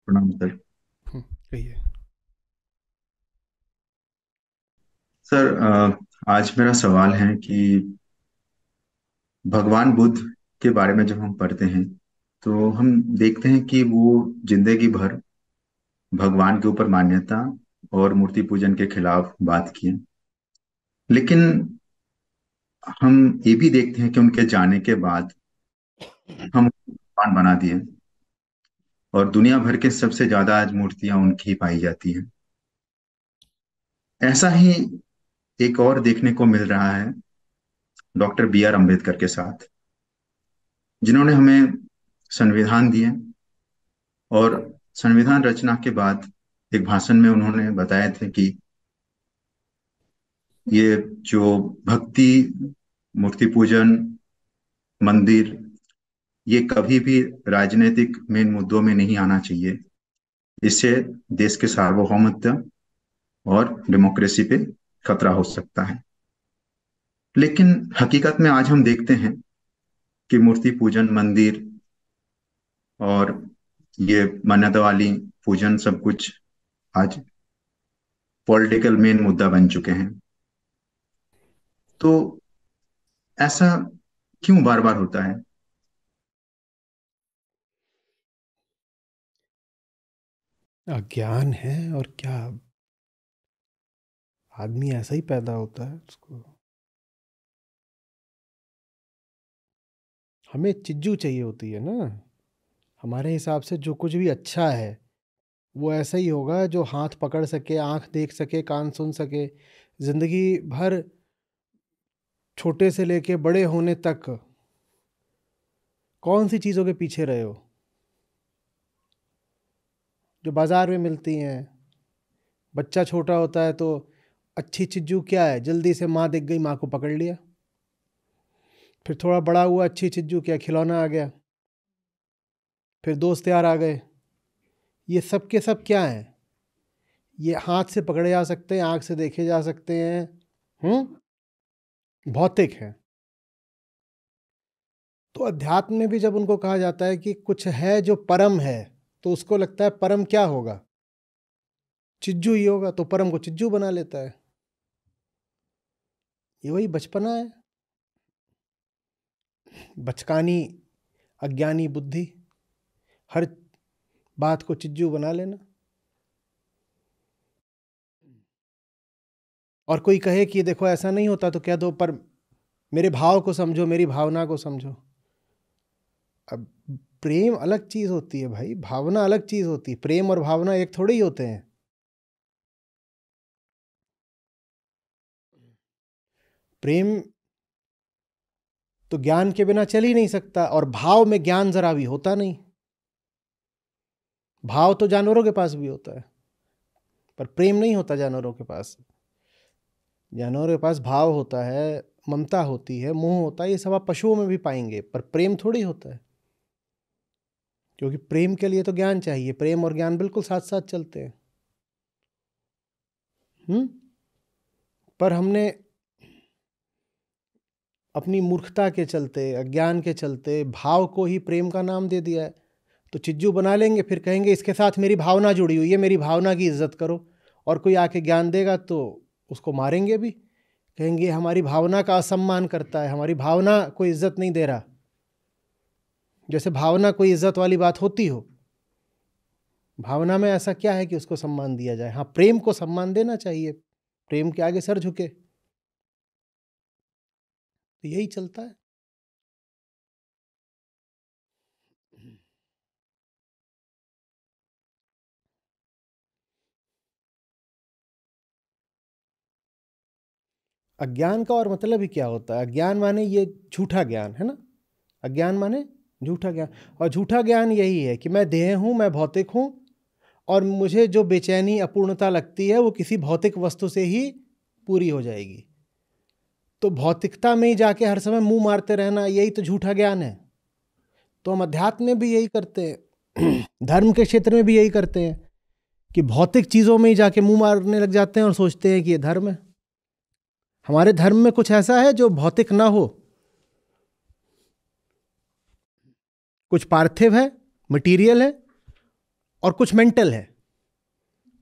प्रणाम सर। कहिए। सर, आज मेरा सवाल है कि भगवान बुद्ध के बारे में जब हम पढ़ते हैं तो हम देखते हैं कि वो जिंदगी भर भगवान के ऊपर मान्यता और मूर्ति पूजन के खिलाफ बात किए। लेकिन हम ये भी देखते हैं कि उनके जाने के बाद हम भगवान बना दिए और दुनिया भर के सबसे ज्यादा आज मूर्तियां उनकी ही पाई जाती हैं। ऐसा ही एक और देखने को मिल रहा है डॉक्टर बी आर अम्बेडकर के साथ, जिन्होंने हमें संविधान दिए और संविधान रचना के बाद एक भाषण में उन्होंने बताए थे कि ये जो भक्ति, मूर्ति पूजन, मंदिर, ये कभी भी राजनीतिक मेन मुद्दों में नहीं आना चाहिए। इससे देश के सार्वभौमत्व और डेमोक्रेसी पे खतरा हो सकता है। लेकिन हकीकत में आज हम देखते हैं कि मूर्ति पूजन, मंदिर और ये मान्यता वाली पूजन सब कुछ आज पॉलिटिकल मेन मुद्दा बन चुके हैं। तो ऐसा क्यों बार बार होता है? अज्ञान है और क्या। आदमी ऐसा ही पैदा होता है उसको। हमें चिज्जू चाहिए होती है ना। हमारे हिसाब से जो कुछ भी अच्छा है वो ऐसा ही होगा जो हाथ पकड़ सके, आंख देख सके, कान सुन सके। जिंदगी भर छोटे से लेके बड़े होने तक कौन सी चीज़ों के पीछे रहे हो जो बाजार में मिलती हैं। बच्चा छोटा होता है तो अच्छी चिज्जू क्या है, जल्दी से माँ दिख गई, माँ को पकड़ लिया। फिर थोड़ा बड़ा हुआ, अच्छी चिज्जू क्या, खिलौना आ गया। फिर दोस्त यार आ गए। ये सब के सब क्या हैं? ये हाथ से पकड़े जा सकते हैं, आँख से देखे जा सकते हैं। भौतिक है। तो अध्यात्म में भी जब उनको कहा जाता है कि कुछ है जो परम है, तो उसको लगता है परम क्या होगा, चिज्जू ही होगा, तो परम को चिज्जू बना लेता है। ये वही बचपना है, बचकानी अज्ञानी बुद्धि, हर बात को चिज्जू बना लेना। और कोई कहे कि देखो ऐसा नहीं होता तो कह दो, पर मेरे भाव को समझो, मेरी भावना को समझो। अब प्रेम अलग चीज होती है भाई, भावना अलग चीज होती है। प्रेम और भावना एक थोड़े ही होते हैं। प्रेम तो ज्ञान के बिना चल ही नहीं सकता, और भाव में ज्ञान जरा भी होता नहीं। भाव तो जानवरों के पास भी होता है, पर प्रेम नहीं होता जानवरों के पास। जानवरों के पास भाव होता है, ममता होती है, मोह होता है, ये सब आप पशुओं में भी पाएंगे, पर प्रेम थोड़ी होता है। क्योंकि प्रेम के लिए तो ज्ञान चाहिए, प्रेम और ज्ञान बिल्कुल साथ साथ चलते हैं। हम्म। पर हमने अपनी मूर्खता के चलते, अज्ञान के चलते भाव को ही प्रेम का नाम दे दिया है। तो चिज्जू बना लेंगे, फिर कहेंगे इसके साथ मेरी भावना जुड़ी हुई है, मेरी भावना की इज्जत करो। और कोई आके ज्ञान देगा तो उसको मारेंगे भी, कहेंगे हमारी भावना का असम्मान करता है, हमारी भावना को इज्जत नहीं दे रहा। जैसे भावना कोई इज्जत वाली बात होती हो। भावना में ऐसा क्या है कि उसको सम्मान दिया जाए? हाँ, प्रेम को सम्मान देना चाहिए, प्रेम के आगे सर झुके। तो यही चलता है। अज्ञान का और मतलब ही क्या होता है? अज्ञान माने ये झूठा ज्ञान है ना। अज्ञान माने झूठा ज्ञान। और झूठा ज्ञान यही है कि मैं देह हूं, मैं भौतिक हूं, और मुझे जो बेचैनी, अपूर्णता लगती है वो किसी भौतिक वस्तु से ही पूरी हो जाएगी। तो भौतिकता में ही जाके हर समय मुंह मारते रहना, यही तो झूठा ज्ञान है। तो हम अध्यात्म में भी यही करते हैं, धर्म के क्षेत्र में भी यही करते हैं कि भौतिक चीजों में ही जाके मुंह मारने लग जाते हैं और सोचते हैं कि ये धर्म है। हमारे धर्म में कुछ ऐसा है जो भौतिक ना हो? कुछ पार्थिव है, मटीरियल है, और कुछ मेंटल है।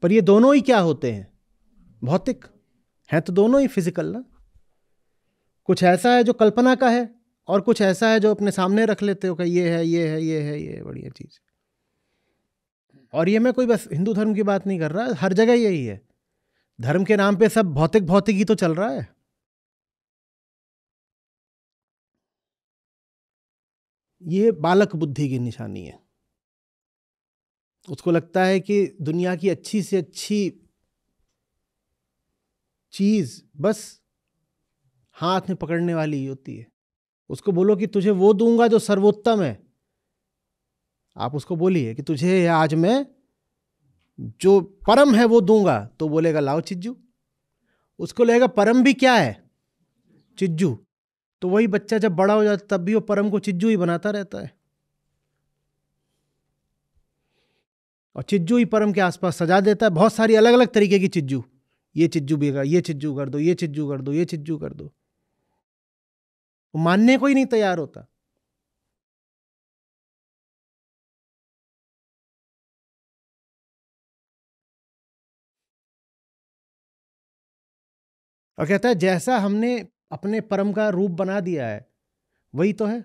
पर ये दोनों ही क्या होते हैं? भौतिक हैं तो दोनों ही फिजिकल ना। कुछ ऐसा है जो कल्पना का है और कुछ ऐसा है जो अपने सामने रख लेते हो कि ये है, ये है, ये है, ये है, बढ़िया चीज। और ये मैं कोई बस हिंदू धर्म की बात नहीं कर रहा, हर जगह यही है। धर्म के नाम पे सब भौतिक भौतिक ही तो चल रहा है। ये बालक बुद्धि की निशानी है। उसको लगता है कि दुनिया की अच्छी से अच्छी चीज बस हाथ में पकड़ने वाली ही होती है। उसको बोलो कि तुझे वो दूंगा जो सर्वोत्तम है, आप उसको बोलिए कि तुझे आज मैं जो परम है वो दूंगा, तो बोलेगा लाओ चिज्जू। उसको लगेगा परम भी क्या है? चिज्जू। तो वही बच्चा जब बड़ा हो जाता तब भी वो परम को चिज्जू ही बनाता रहता है, और चिज्जू ही परम के आसपास सजा देता है बहुत सारी अलग अलग तरीके की चिज्जू। ये चिज्जू भी, ये चिज्जू कर दो, ये चिज्जू कर दो, ये चिज्जू कर दो। वो मानने को ही नहीं तैयार होता। और कहता है जैसा हमने अपने परम का रूप बना दिया है वही तो है।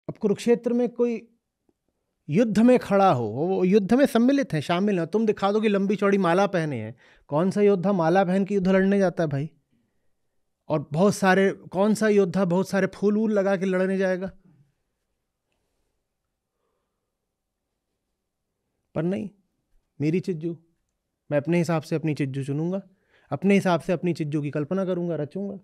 अब कुरुक्षेत्र में कोई युद्ध में खड़ा हो, वो युद्ध में सम्मिलित है, शामिल है, तुम दिखा दो कि लंबी चौड़ी माला पहने हैं, कौन सा योद्धा माला पहन के युद्ध लड़ने जाता है भाई? और बहुत सारे, कौन सा योद्धा बहुत सारे फूल वूल लगा के लड़ने जाएगा? पर नहीं, मेरी चिज्जू, मैं अपने हिसाब से अपनी चिज्जू चुनूंगा, अपने हिसाब से अपनी चिज्जू की कल्पना करूंगा, रचूंगा।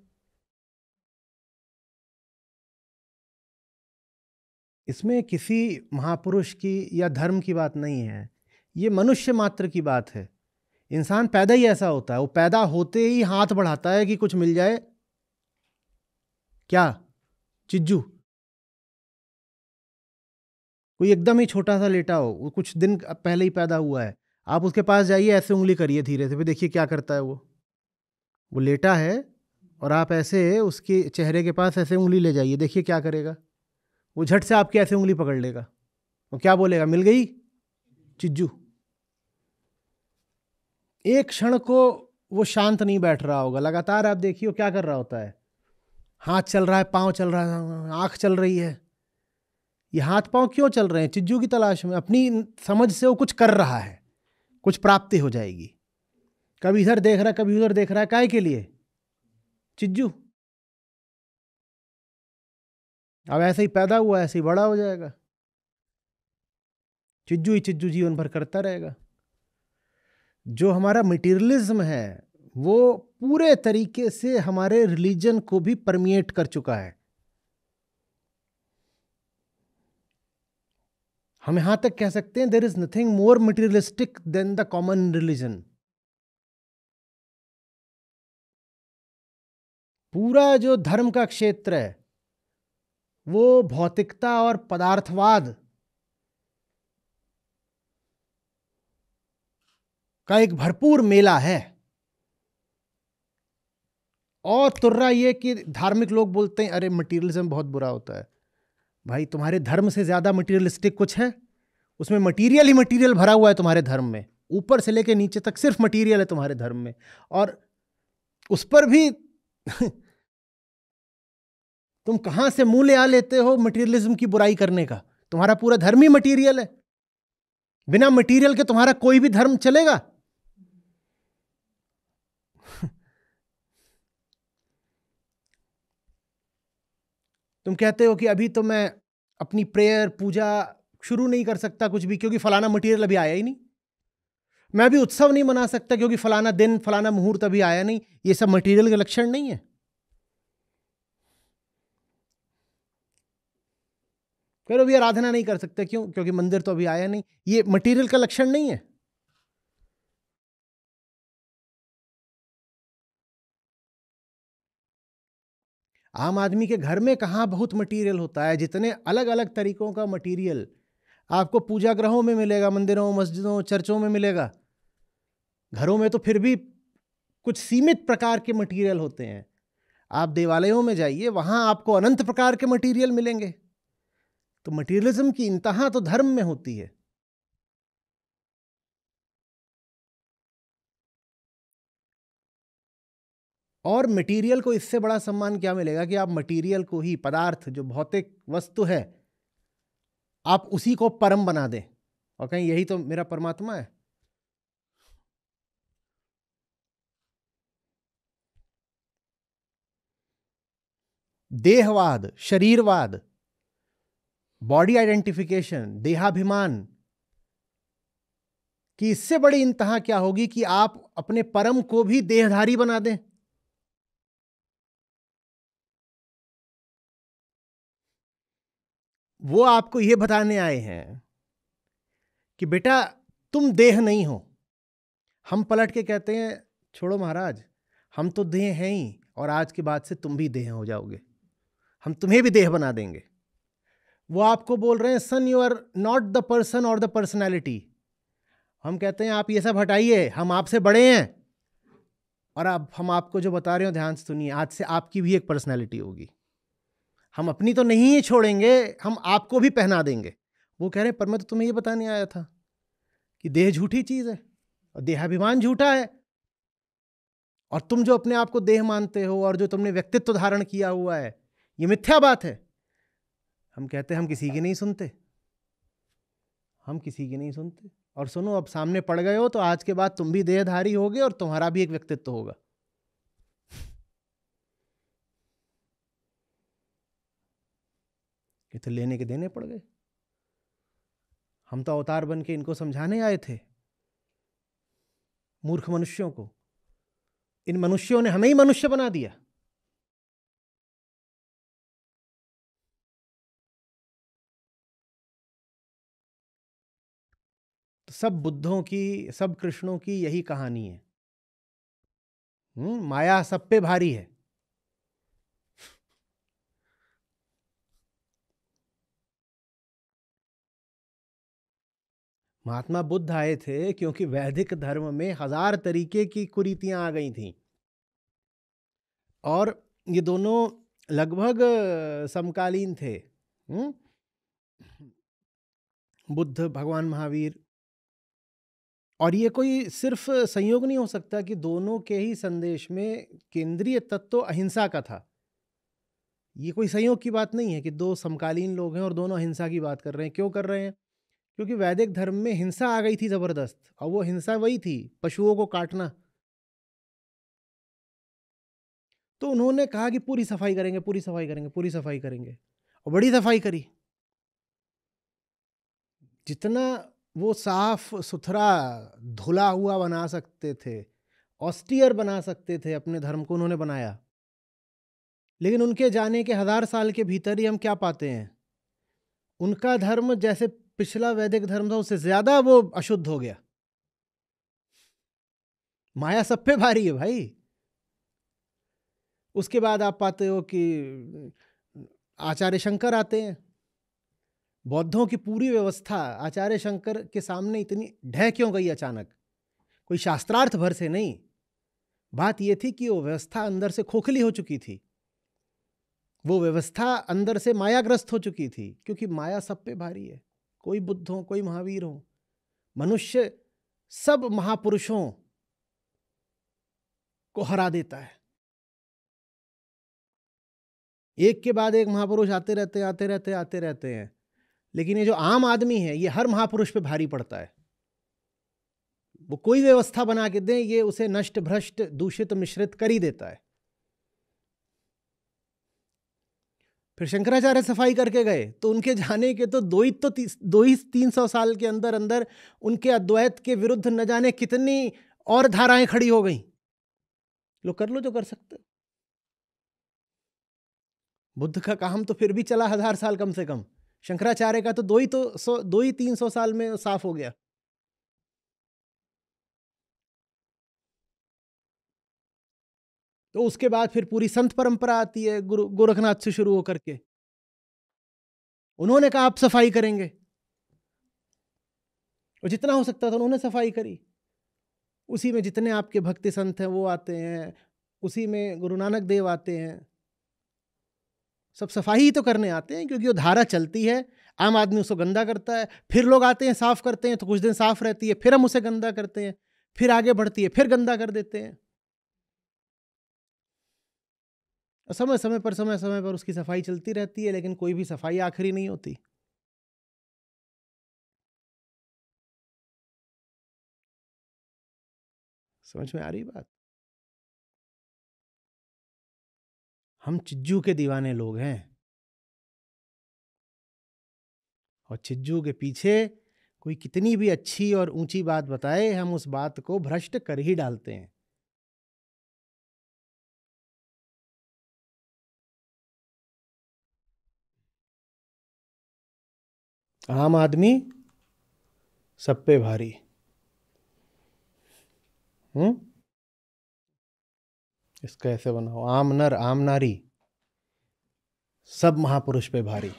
इसमें किसी महापुरुष की या धर्म की बात नहीं है, ये मनुष्य मात्र की बात है। इंसान पैदा ही ऐसा होता है, वो पैदा होते ही हाथ बढ़ाता है कि कुछ मिल जाए। क्या? चिज्जू। कोई एकदम ही छोटा सा लेटा हो, वो कुछ दिन पहले ही पैदा हुआ है, आप उसके पास जाइए, ऐसे उंगली करिए धीरे से, फिर देखिए क्या करता है वो लेटा है और आप ऐसे उसके चेहरे के पास ऐसे उंगली ले जाइए, देखिए क्या करेगा। वो झट से आपकी ऐसे उंगली पकड़ लेगा, वो क्या बोलेगा? मिल गई चिज्जू। एक क्षण को वो शांत नहीं बैठ रहा होगा, लगातार आप देखिए वो क्या कर रहा होता है। हाथ चल रहा है, पांव चल रहा है, आंख चल रही है। ये हाथ पांव क्यों चल रहे हैं? चिज्जू की तलाश में, अपनी समझ से वो कुछ कर रहा है, कुछ प्राप्ति हो जाएगी। कभी इधर देख रहा है, कभी उधर देख रहा है, काहे के लिए? चिज्जू। अब ऐसे ही पैदा हुआ, ऐसे ही बड़ा हो जाएगा, चिज्जू ही चिज्जू जीवन भर करता रहेगा। जो हमारा मटेरियलिज्म है वो पूरे तरीके से हमारे रिलीजन को भी परमिएट कर चुका है। हम यहां तक कह सकते हैं there is nothing more materialistic than the common religion. पूरा जो धर्म का क्षेत्र है वो भौतिकता और पदार्थवाद का एक भरपूर मेला है। और तुर्रा ये कि धार्मिक लोग बोलते हैं अरे मटीरियलिज्म बहुत बुरा होता है। भाई तुम्हारे धर्म से ज्यादा मटीरियलिस्टिक कुछ है? उसमें मटीरियल ही मटीरियल भरा हुआ है तुम्हारे धर्म में, ऊपर से लेके नीचे तक सिर्फ मटीरियल है तुम्हारे धर्म में। और उस पर भी तुम कहां से मुंह ले आ लेते हो मटीरियलिज्म की बुराई करने का? तुम्हारा पूरा धर्म ही मटीरियल है, बिना मटीरियल के तुम्हारा कोई भी धर्म चलेगा? तुम कहते हो कि अभी तो मैं अपनी प्रेयर पूजा शुरू नहीं कर सकता कुछ भी क्योंकि फलाना मटीरियल अभी आया ही नहीं। मैं अभी उत्सव नहीं मना सकता क्योंकि फलाना दिन फलाना मुहूर्त अभी आया नहीं। ये सब मटीरियल के लक्षण नहीं है। फिर अभी आराधना नहीं कर सकते, क्यों? क्योंकि मंदिर तो अभी आया नहीं। ये मटीरियल का लक्षण नहीं है। आम आदमी के घर में कहाँ बहुत मटीरियल होता है? जितने अलग अलग तरीकों का मटीरियल आपको पूजा गृहों में मिलेगा, मंदिरों मस्जिदों चर्चों में मिलेगा। घरों में तो फिर भी कुछ सीमित प्रकार के मटीरियल होते हैं। आप देवालयों में जाइए, वहां आपको अनंत प्रकार के मटेरियल मिलेंगे। तो मटेरियलिज्म की इंतहा तो धर्म में होती है। और मटेरियल को इससे बड़ा सम्मान क्या मिलेगा कि आप मटेरियल को ही, पदार्थ जो भौतिक वस्तु है, आप उसी को परम बना दें और कहें यही तो मेरा परमात्मा है। देहवाद, शरीरवाद, बॉडी आइडेंटिफिकेशन, देहाभिमान कि इससे बड़ी इंतहा क्या होगी कि आप अपने परम को भी देहधारी बना दें। वो आपको ये बताने आए हैं कि बेटा तुम देह नहीं हो। हम पलट के कहते हैं छोड़ो महाराज, हम तो देह हैं ही, और आज के बाद से तुम भी देह हो जाओगे, हम तुम्हें भी देह बना देंगे। वो आपको बोल रहे हैं son you are not the person और द पर्सनैलिटी। हम कहते हैं आप ये सब हटाइए, हम आपसे बड़े हैं, और अब हम आपको जो बता रहे हो ध्यान से सुनिए, आज से आपकी भी एक पर्सनैलिटी होगी। हम अपनी तो नहीं ही छोड़ेंगे, हम आपको भी पहना देंगे। वो कह रहे हैं पर मैं तो तुम्हें ये बताने आया था कि देह झूठी चीज है और देहाभिमान झूठा है, और तुम जो अपने आप को देह मानते हो और जो तुमने व्यक्तित्व धारण किया हुआ है, ये मिथ्या बात है। हम कहते हैं हम किसी की नहीं सुनते, हम किसी की नहीं सुनते। और सुनो, अब सामने पड़ गए हो तो आज के बाद तुम भी देहधारी होगे और तुम्हारा भी एक व्यक्तित्व होगा। ये तो लेने के देने पड़ गए। हम तो अवतार बन के इनको समझाने आए थे, मूर्ख मनुष्यों को। इन मनुष्यों ने हमें ही मनुष्य बना दिया। तो सब बुद्धों की, सब कृष्णों की यही कहानी है। माया सब पे भारी है। महात्मा बुद्ध आए थे क्योंकि वैदिक धर्म में 1000 तरीके की कुरीतियां आ गई थीं, और ये दोनों लगभग समकालीन थे। बुद्ध, भगवान महावीर। और ये कोई सिर्फ संयोग नहीं हो सकता कि दोनों के ही संदेश में केंद्रीय तत्व अहिंसा का था। ये कोई संयोग की बात नहीं है कि दो समकालीन लोग हैं और दोनों अहिंसा की बात कर रहे हैं। क्यों कर रहे हैं? क्योंकि वैदिक धर्म में हिंसा आ गई थी जबरदस्त, और वो हिंसा वही थी, पशुओं को काटना। तो उन्होंने कहा कि पूरी सफाई करेंगे, पूरी सफाई करेंगे, पूरी सफाई करेंगे, और बड़ी सफाई करी। जितना वो साफ सुथरा धुला हुआ बना सकते थे, ऑस्टियर बना सकते थे, अपने धर्म को उन्होंने बनाया। लेकिन उनके जाने के 1000 साल के भीतर ही हम क्या पाते हैं? उनका धर्म जैसे पिछला वैदिक धर्म था उससे ज्यादा वो अशुद्ध हो गया। माया सब पे भारी है भाई। उसके बाद आप पाते हो कि आचार्य शंकर आते हैं। बौद्धों की पूरी व्यवस्था आचार्य शंकर के सामने इतनी ढह क्यों गई अचानक? कोई शास्त्रार्थ भर से नहीं, बात यह थी कि वो व्यवस्था अंदर से खोखली हो चुकी थी। वो व्यवस्था अंदर से मायाग्रस्त हो चुकी थी, क्योंकि माया सब पे भारी है। कोई बुद्ध हो, कोई महावीर हो, मनुष्य सब महापुरुषों को हरा देता है। एक के बाद एक महापुरुष आते रहते हैं। लेकिन ये जो आम आदमी है, ये हर महापुरुष पे भारी पड़ता है। वो कोई व्यवस्था बना के दे, ये उसे नष्ट, भ्रष्ट, दूषित, मिश्रित कर ही देता है। फिर शंकराचार्य सफाई करके गए तो उनके जाने के तो दो ही 300 साल के अंदर अंदर उनके अद्वैत के विरुद्ध न जाने कितनी और धाराएं खड़ी हो गई। लो कर लो जो कर सकते। बुद्ध का काम तो फिर भी चला 1000 साल कम से कम। शंकराचार्य का तो 300 साल में साफ हो गया। तो उसके बाद फिर पूरी संत परंपरा आती है, गुरु गोरखनाथ से शुरू होकर के। उन्होंने कहा आप सफाई करेंगे, और जितना हो सकता था उन्होंने सफाई करी। उसी में जितने आपके भक्ति संत हैं वो आते हैं, उसी में गुरु नानक देव आते हैं, सब सफाई ही तो करने आते हैं, क्योंकि वो धारा चलती है, आम आदमी उसको गंदा करता है, फिर लोग आते हैं साफ करते हैं, तो कुछ दिन साफ रहती है, फिर हम उसे गंदा करते हैं, फिर आगे बढ़ती है, फिर गंदा कर देते हैं। समय समय पर उसकी सफाई चलती रहती है, लेकिन कोई भी सफाई आखिरी नहीं होती। समझ में आ रही बात? हम चिज्जू के दीवाने लोग हैं, और चिज्जू के पीछे कोई कितनी भी अच्छी और ऊंची बात बताए, हम उस बात को भ्रष्ट कर ही डालते हैं। आम आदमी सब पे भारी। इसका ऐसे बनाओ, आम नर आम नारी सब महापुरुष पे भारी।